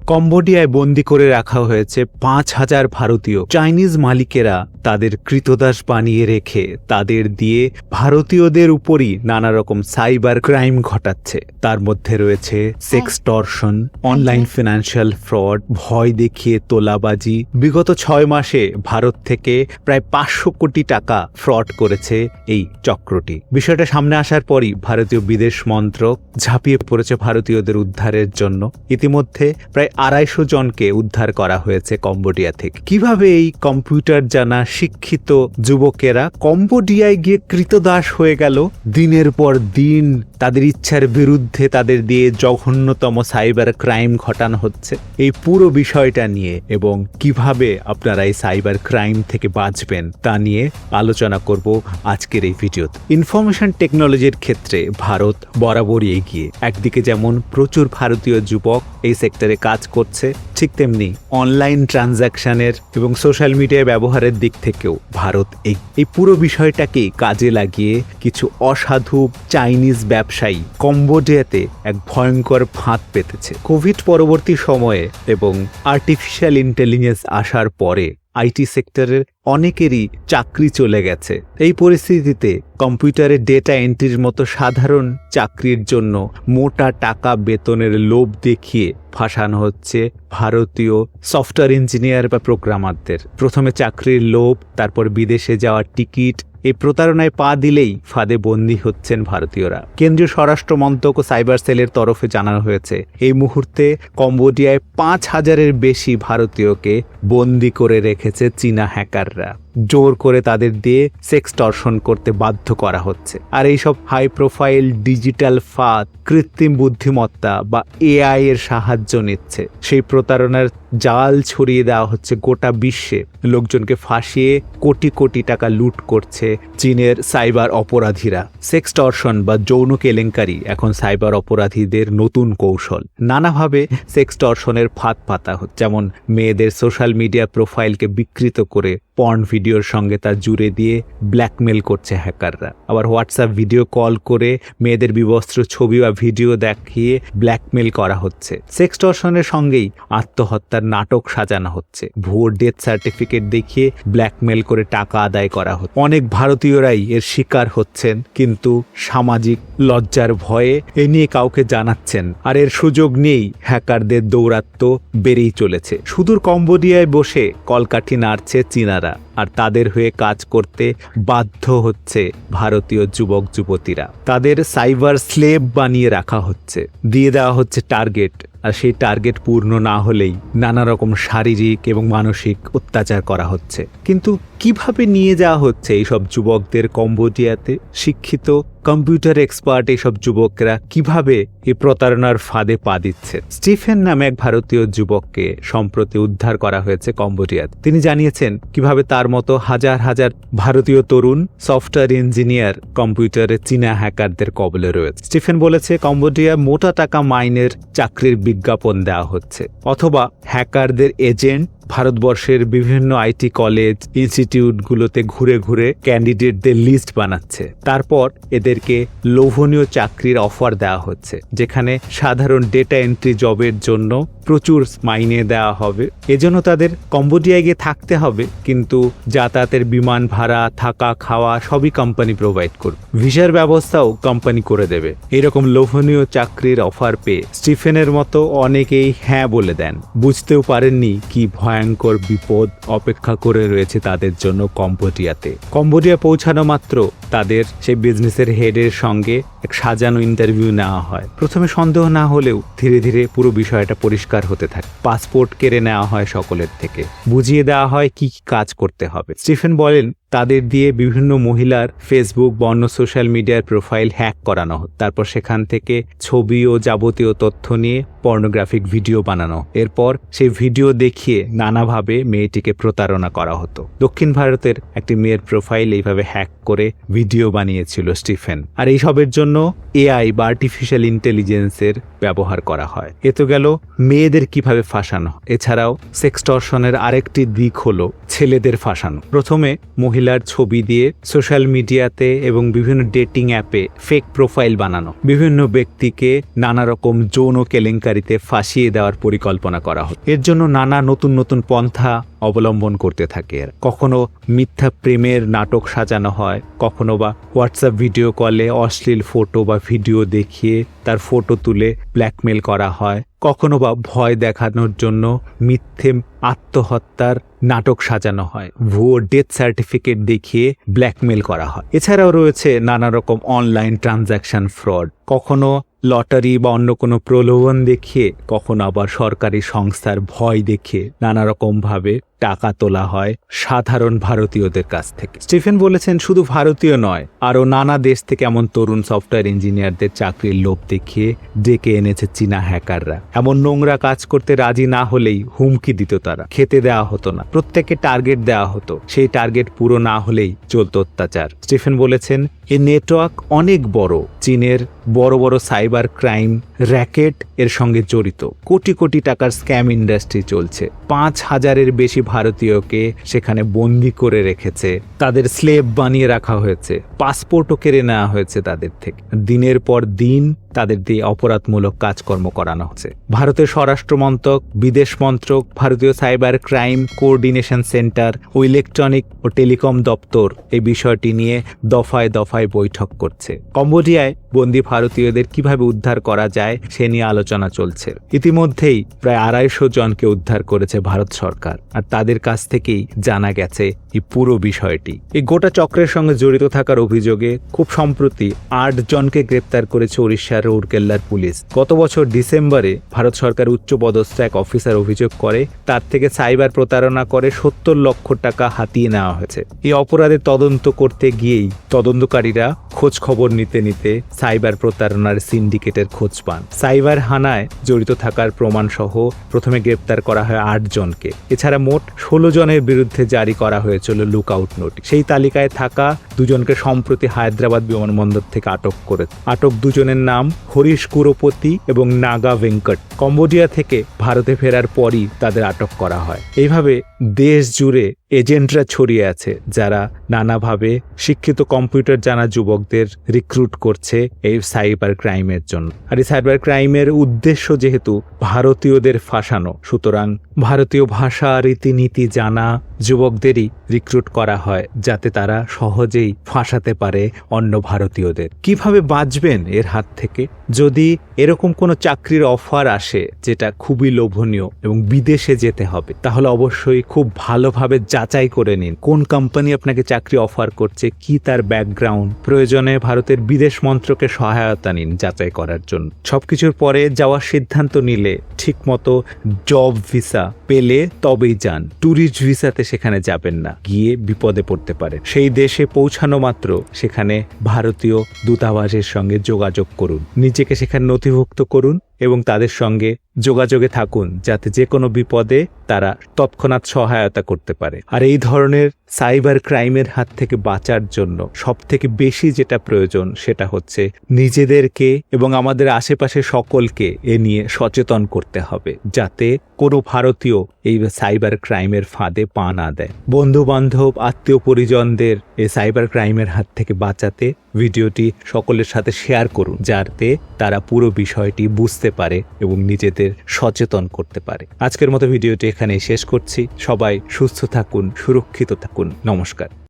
কম্বোডিয়ায় বন্দী করে রাখা হয়েছে ৫,০০০ ভারতীয়। চাইনিজ মালিকেরা তাদের কৃতদাস বানিয়ে রেখে তাদের দিয়ে ভারতীয়দের উপরই নানা রকম সাইবার ক্রাইম ঘটাচ্ছে। তার মধ্যে রয়েছে সেক্সটর্শন, অনলাইন ফিনান্সিয়াল ফ্রড, ভয় দেখিয়ে তোলাবাজি। বিগত ৬ মাসে ভারত থেকে প্রায় ৫০০ কোটি টাকা ফ্রড করেছে এই চক্রটি। বিষয়টা সামনে আসার পরই ভারতীয় বিদেশ মন্ত্রক ঝাঁপিয়ে পড়েছে ভারতীয়দের উদ্ধারের জন্য। ইতিমধ্যে প্রায় ২৫০ জনকে উদ্ধার করা হয়েছে কম্বোডিয়া থেকে। কিভাবে এই কম্পিউটার জানা শিক্ষিত যুবকেরা কম্বোডিয়ায় গিয়ে কৃতদাস হয়ে গেল? দিনের পর দিন তাদের ইচ্ছার বিরুদ্ধে তাদের দিয়ে জঘন্যতম সাইবার ক্রাইম ঘটানো হচ্ছে। এই পুরো বিষয়টা নিয়ে এবং কিভাবে আপনারা এই সাইবার ক্রাইম থেকে বাঁচবেন তা নিয়ে আলোচনা করব আজকের এই ভিডিওতে। ইনফরমেশন টেকনোলজির ক্ষেত্রে ভারত বরাবরই এগিয়ে। একদিকে যেমন প্রচুর ভারতীয় যুবক এই সেক্টরে কাজ করছে, ঠিক তেমনি অনলাইন ট্রানজাকশনের এবং সোশ্যাল মিডিয়া ব্যবহারের দিক থেকেও ভারত এই পুরো বিষয়টাকে কাজে লাগিয়ে কিছু অসাধু চাইনিজ ব্যবসায়ী কম্বোডিয়াতে এক ভয়ঙ্কর ফাঁদ পেতেছে। কোভিড পরবর্তী সময়ে এবং আর্টিফিশিয়াল ইন্টেলিজেন্স আসার পরে আইটি সেক্টরের অনেকেরই চাকরি চলে গেছে। এই পরিস্থিতিতে কম্পিউটারে ডেটা এন্ট্রির মতো সাধারণ চাকরির জন্য মোটা টাকা বেতনের লোভ দেখিয়ে ফাঁসানো হচ্ছে ভারতীয় সফটওয়্যার ইঞ্জিনিয়ার বা প্রোগ্রামারদের। প্রথমে চাকরির লোভ, তারপর বিদেশে যাওয়ার টিকিট। এই প্রতারণায় পা দিলেই ফাঁদে বন্দী হচ্ছেন ভারতীয়রা। কেন্দ্রীয় স্বরাষ্ট্র মন্ত্রক ও সাইবার সেলের তরফে জানানো হয়েছে এই মুহূর্তে কম্বোডিয়ায় ৫,০০০-এর বেশি ভারতীয়কে বন্দী করে রেখেছে চীনা হ্যাকাররা। জোর করে তাদের দিয়ে সেক্সটর্শন করতে বাধ্য করা হচ্ছে। আর এইসব হাই প্রোফাইল ডিজিটাল ফাঁদ কৃত্রিম বুদ্ধিমত্তা বা এআই এর সাহায্য নিচ্ছে। সেই প্রতারণার জাল ছড়িয়ে দেওয়া হচ্ছে গোটা বিশ্বে। লোকজনকে ফাঁসিয়ে কোটি কোটি টাকা লুট করছে চীনের সাইবার অপরাধীরা। সেক্সটর্শন বা যৌন কেলেঙ্কারি এখন সাইবার অপরাধীদের নতুন কৌশল। নানাভাবে সেক্সটর্শনের ফাঁদ পাতা হচ্ছে। যেমন মেয়েদের সোশ্যাল মিডিয়া প্রোফাইলকে বিকৃত করে পর্ন ভিডিওর সঙ্গে তা জুড়ে দিয়ে ব্ল্যাকমেল করছে হ্যাকাররা। আবার হোয়াটসঅ্যাপ ভিডিও কল করে মেয়েদের বিবস্ত্র ছবি বা ভিডিও দেখিয়ে ব্ল্যাকমেল করা হচ্ছে। সেক্সটর্শনের সঙ্গেই আত্মহত্যার নাটক সাজানো হচ্ছে। ভুয়ো ডেথ সার্টিফিকেট দেখিয়ে ব্ল্যাকমেল করে টাকা আদায় করা হচ্ছে। অনেক ভারতীয়রাই এর শিকার হচ্ছেন, কিন্তু সামাজিক লজ্জার ভয়ে এ নিয়ে কাউকে জানাচ্ছেন। আর এর সুযোগ নিয়েই হ্যাকারদের দৌরাত্ম্য বেড়েই চলেছে। সুদূর কম্বোডিয়ায় বসে কলকাঠি নাড়ছে চীনারা, আর তাদের হয়ে কাজ করতে বাধ্য হচ্ছে ভারতীয় যুবক যুবতীরা। তাদের সাইবার স্লেভ বানিয়ে রাখা হচ্ছে, দিয়ে দেওয়া হচ্ছে টার্গেট। আর সেই টার্গেট পূর্ণ না হলেই নানা রকম শারীরিক এবং মানসিক অত্যাচার করা হচ্ছে। কিন্তু কিভাবে নিয়ে যাওয়া হচ্ছে এইসব যুবকদের কম্বোডিয়াতে? শিক্ষিত কম্পিউটার এক্সপার্ট এইসব যুবকরা কিভাবে এই প্রতারণার ফাঁদে পা দিচ্ছে? স্টিফেন নামে এক ভারতীয় যুবককে সম্প্রতি উদ্ধার করা হয়েছে কম্বোডিয়াতে। তিনি জানিয়েছেন কিভাবে তার মতো হাজার হাজার ভারতীয় তরুণ সফটওয়্যার ইঞ্জিনিয়ার কম্পিউটারে চীনা হ্যাকারদের কবলে রয়েছে। স্টিফেন বলেছে, কম্বোডিয়া মোটা টাকা মাইনের চাকরির বিজ্ঞাপন দেওয়া হচ্ছে, অথবা হ্যাকারদের এজেন্ট ভারতবর্ষের বিভিন্ন আইটি কলেজ ইনস্টিটিউটগুলোতে ঘুরে ঘুরে ক্যান্ডিডেটদের লিস্ট বানাচ্ছে। তারপর এদেরকে লোভনীয় চাকরির অফার দেওয়া হচ্ছে, যেখানে সাধারণ ডেটা এন্ট্রি জবের জন্য প্রচুর মাইনে দেওয়া হবে। এজন্য তাদের কম্বোডিয়ায় গিয়ে থাকতে হবে, কিন্তু যাতায়াতের বিমান ভাড়া, থাকা, খাওয়া সবই কোম্পানি প্রোভাইড করবে। ভিসার ব্যবস্থাও কোম্পানি করে দেবে। এরকম লোভনীয় চাকরির অফার পেয়ে স্টিফেনের মতো অনেকেই হ্যাঁ বলে দেন। বুঝতেও পারেননি কি ভয়ঙ্কর বিপদ অপেক্ষা করে রয়েছে তাদের জন্য কম্বোডিয়াতে। কম্বোডিয়া পৌঁছানো মাত্র তাদের সেই বিজনেসের হেডের সঙ্গে এক সাজানো ইন্টারভিউ নেওয়া হয়। প্রথমে সন্দেহ না হলেও ধীরে ধীরে পুরো বিষয়টা পরিষ্কার হতে থাকে। পাসপোর্ট কেড়ে নেওয়া হয় সকলের থেকে, বুঝিয়ে দেওয়া হয় কি কি কাজ করতে হবে। স্টিফেন বলেন, তাদের দিয়ে বিভিন্ন মহিলার ফেসবুক বা অন্য সোশ্যাল মিডিয়ার প্রোফাইল হ্যাক করানো হতো। তারপর সেখান থেকে ছবি ও যাবতীয় তথ্য নিয়ে পর্নোগ্রাফিক ভিডিও বানানো। এরপর সেই ভিডিও দেখিয়ে নানাভাবে মেয়েটিকে প্রতারণা করা হতো। দক্ষিণ ভারতের একটি মেয়ের প্রোফাইল এইভাবে হ্যাক করে ভিডিও বানিয়েছিল স্টিফেন। আর এইসবের জন্য এআই বা আর্টিফিশিয়াল ইন্টেলিজেন্সের ব্যবহার করা হয়। এ তো গেল মেয়েদের কিভাবে ফাঁসানো। এছাড়াও সেক্সটর্শনের আরেকটি দিক হলো ছেলেদের ফাঁসানো। প্রথমে মহিলা মহিলার ছবি দিয়ে সোশ্যাল মিডিয়াতে এবং বিভিন্ন ডেটিং অ্যাপে ফেক প্রোফাইল বানানো, বিভিন্ন ব্যক্তিকে নানা রকম যৌন কেলেঙ্কারিতে ফাঁসিয়ে দেওয়ার পরিকল্পনা করা হয়। এর জন্য নানা নতুন নতুন পন্থা অবলম্বন করতে থাকে। কখনো মিথ্যা প্রেমের নাটক সাজানো হয়, কখনো বা হোয়াটসঅ্যাপ ভিডিও কলে অশ্লীল ফটো বা ভিডিও দেখিয়ে তার ফটো তুলে ব্ল্যাকমেল করা হয়, কখনো বা ভয় দেখানোর জন্য মিথ্যে আত্মহত্যার নাটক সাজানো হয়, ভুয়ো ডেথ সার্টিফিকেট দেখিয়ে ব্ল্যাকমেল করা হয়। এছাড়াও রয়েছে নানা রকম অনলাইন ট্রানজ্যাকশন ফ্রড, কখনো লটারি বা অন্য কোনো প্রলোভন দেখিয়ে, কখনো আবার সরকারি সংস্থার ভয় দেখিয়ে নানা রকম ভাবে টাকা তোলা হয় সাধারণ ভারতীয়দের কাছ থেকে। স্টিফেন বলেছেন, শুধু ভারতীয় নয়, আরও নানা দেশ থেকে এমন তরুণ সফটওয়্যার ইঞ্জিনিয়ারদের চাকরির লোভ দেখিয়ে ডেকে এনেছে চীনা হ্যাকাররা। এমন নোংরা কাজ করতে রাজি না হলেই হুমকি দিত তারা, খেতে দেওয়া হতো না, প্রত্যেককে টার্গেট দেওয়া হতো, সেই টার্গেট পুরো না হলেই চলত অত্যাচার। স্টিফেন বলেছেন, এই নেটওয়ার্ক অনেক বড়, চীনের বড় বড় সাইবার ক্রাইম র্যাকেট এর সঙ্গে জড়িত, কোটি কোটি টাকার স্ক্যাম ইন্ডাস্ট্রি চলছে, 5,000-এর বেশি ভারতীয়কে সেখানে বন্দি করে রেখেছে, তাদের স্লেভ বানিয়ে রাখা হয়েছে, পাসপোর্টও কেড়ে নেওয়া হয়েছে তাদের থেকে, দিনের পর দিন তাদের দিয়ে অপরাধমূলক কাজকর্ম করানো হচ্ছে। ভারতের স্বরাষ্ট্র মন্ত্রক, বিদেশ মন্ত্রক, ভারতীয় সাইবার ক্রাইম কোঅর্ডিনেশন সেন্টার ও ইলেকট্রনিক ও টেলিকম দপ্তর এই বিষয়টি নিয়ে দফায় দফায় বৈঠক করছে। কম্বোডিয়ায় বন্দী ভারতীয়দের কিভাবে উদ্ধার করা যায় সে নিয়ে আলোচনা চলছে। ইতিমধ্যেই প্রায় 250 জনকে উদ্ধার করেছে ভারত সরকার, আর তাদের কাছ থেকেই জানা গেছে এই পুরো বিষয়টি। এই গোটা চক্রের সঙ্গে জড়িত থাকার অভিযোগে খুব সম্প্রতি 8 জনকে গ্রেপ্তার করেছে উড়িষ্যার রৌরকেল্লার পুলিশ। গত বছর ডিসেম্বরে ভারত সরকার উচ্চপদস্থ এক অফিসার অভিযোগ করে তার থেকে সাইবার প্রতারণা করে 70 লক্ষ টাকা হাতিয়ে নেওয়া হয়েছে। এই অপরাধের তদন্ত করতে গিয়েই তদন্তকারীরা খোঁজ খবর নিতে নিতে সাইবার প্রতারণার সিন্ডিকেটের খোঁজ পান। সাইবার হানায় জড়িত থাকার প্রমাণ সহ প্রথমে গ্রেপ্তার করা হয় 8 জনকে। এছাড়া মোট 16 জনের বিরুদ্ধে জারি করা হয়েছিল লুকআউট নোটিশ। সেই তালিকায় থাকা 2 জনকে সম্প্রতি হায়দ্রাবাদ বিমানবন্দর থেকে আটক করে। আটক 2 জনের নাম হরিশ কুরপতি এবং নাগা ভেঙ্কট। কম্বোডিয়া থেকে ভারতে ফেরার পরই তাদের আটক করা হয়। এইভাবে দেশ জুড়ে এজেন্টরা ছড়িয়ে আছে যারা নানাভাবে শিক্ষিত কম্পিউটার জানা যুবকদের রিক্রুট করছে এই সাইবার ক্রাইমের জন্য। আর এই সাইবার ক্রাইমের উদ্দেশ্য যেহেতু ভারতীয়দের ফাঁসানো, সুতরাং ভারতীয় ভাষা রীতিনীতি জানা যুবকদেরই রিক্রুট করা হয় যাতে তারা সহজেই ফাঁসাতে পারে অন্য ভারতীয়দের। কিভাবে বাঁচবেন এর হাত থেকে? যদি এরকম কোনো চাকরির অফার আসে যেটা খুবই লোভনীয় এবং বিদেশে যেতে হবে, তাহলে অবশ্যই খুব ভালোভাবে যাচাই করে নিন কোন কোম্পানি আপনাকে চাকরি অফার করছে, কি তার ব্যাকগ্রাউন্ড। প্রয়োজনে ভারতের বিদেশ মন্ত্রকের সহায়তা নিন যাচাই করার জন্য। সবকিছুর পরে যাওয়ার সিদ্ধান্ত নিলে ঠিকমতো জব ভিসা পেলে তবেই যান। ট্যুরিস্ট ভিসাতে সেখানে যাবেন না, গিয়ে বিপদে পড়তে পারে। সেই দেশে পৌঁছানো মাত্র সেখানে ভারতীয় দূতাবাসের সঙ্গে যোগাযোগ করুন, নিজেকে সেখানে নথিভুক্ত করুন এবং তাদের সঙ্গে যোগাযোগে থাকুন যাতে যে কোনো বিপদে তারা তৎক্ষণাৎ সহায়তা করতে পারে। আর এই ধরনের সাইবার ক্রাইমের হাত থেকে বাঁচার জন্য সবথেকে বেশি যেটা প্রয়োজন সেটা হচ্ছে নিজেদেরকে এবং আমাদের আশেপাশে সকলকে এ নিয়ে সচেতন করতে হবে যাতে কোনো ভারতীয় এই সাইবার ক্রাইমের ফাঁদে পা না দেয়। বন্ধু বান্ধব, আত্মীয় পরিজনদের এই সাইবার ক্রাইমের হাত থেকে বাঁচাতে ভিডিওটি সকলের সাথে শেয়ার করুন যাতে তারা পুরো বিষয়টি বুঝতে পারে এবং নিজেদের সচেতন করতে পারে। আজকের মতো ভিডিওটি এখানেই শেষ করছি। সবাই সুস্থ থাকুন, সুরক্ষিত থাকুন। নমস্কার।